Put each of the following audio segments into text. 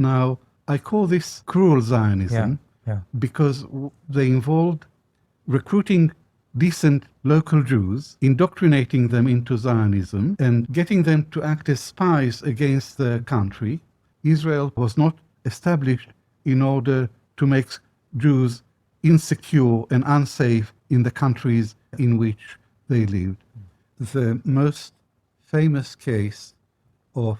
Now, I call this cruel Zionism because they involved recruiting decent local Jews, indoctrinating them into Zionism, and getting them to act as spies against the country. Israel was not established in order to make Jews insecure and unsafe in the countries in which they lived. The most famous case of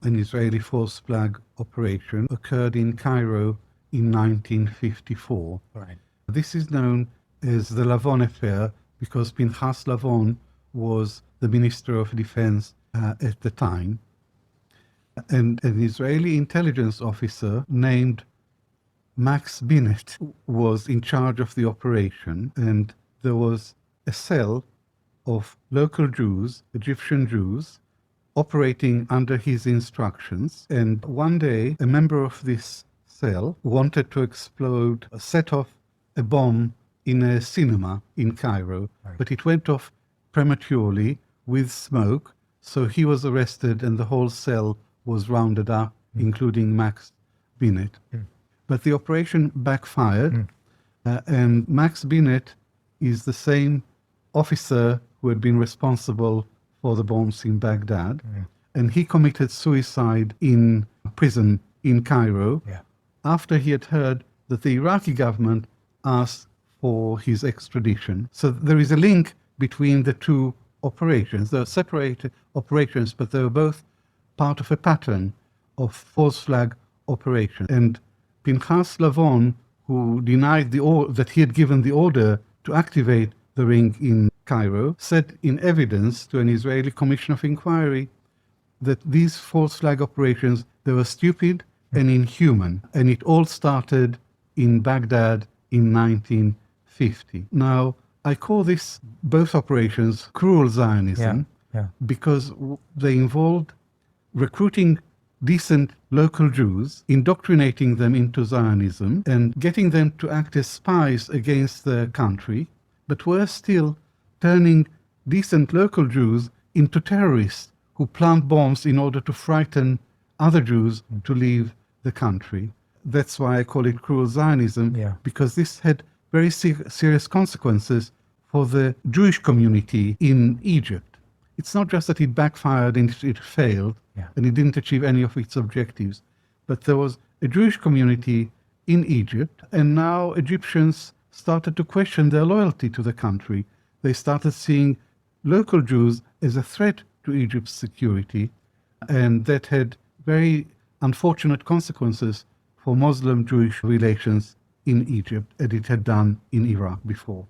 an Israeli false flag operation occurred in Cairo in 1954. Right. This is known as the Lavon affair because Pinchas Lavon was the Minister of Defense at the time. And an Israeli intelligence officer named Max Binet was in charge of the operation, and there was a cell of local Jews, Egyptian Jews, operating under his instructions. And one day, a member of this cell wanted to set off a bomb in a cinema in Cairo, but it went off prematurely with smoke, so he was arrested and the whole cell was rounded up, including Max Binet. But the operation backfired, and Max Binet is the same officer who had been responsible for the bombs in Baghdad, and he committed suicide in prison in Cairo after he had heard that the Iraqi government asked for his extradition. So there is a link between the two operations. They're separated operations, but they were both part of a pattern of false flag operation. And Pinchas Lavon, who denied that he had given the order to activate the ring in Cairo, said in evidence to an Israeli commission of inquiry that these false flag operations, they were stupid and inhuman. And it all started in Baghdad in 1950. Now, I call both operations cruel Zionism because they involved recruiting decent local Jews, indoctrinating them into Zionism, and getting them to act as spies against the country, but worse still, turning decent local Jews into terrorists who plant bombs in order to frighten other Jews to leave the country. That's why I call it cruel Zionism, because this had very serious consequences for the Jewish community in Egypt. It's not just that it backfired and it failed, and it didn't achieve any of its objectives, but there was a Jewish community in Egypt, and now Egyptians started to question their loyalty to the country. They started seeing local Jews as a threat to Egypt's security, and that had very unfortunate consequences for Muslim-Jewish relations in Egypt, as it had done in Iraq before.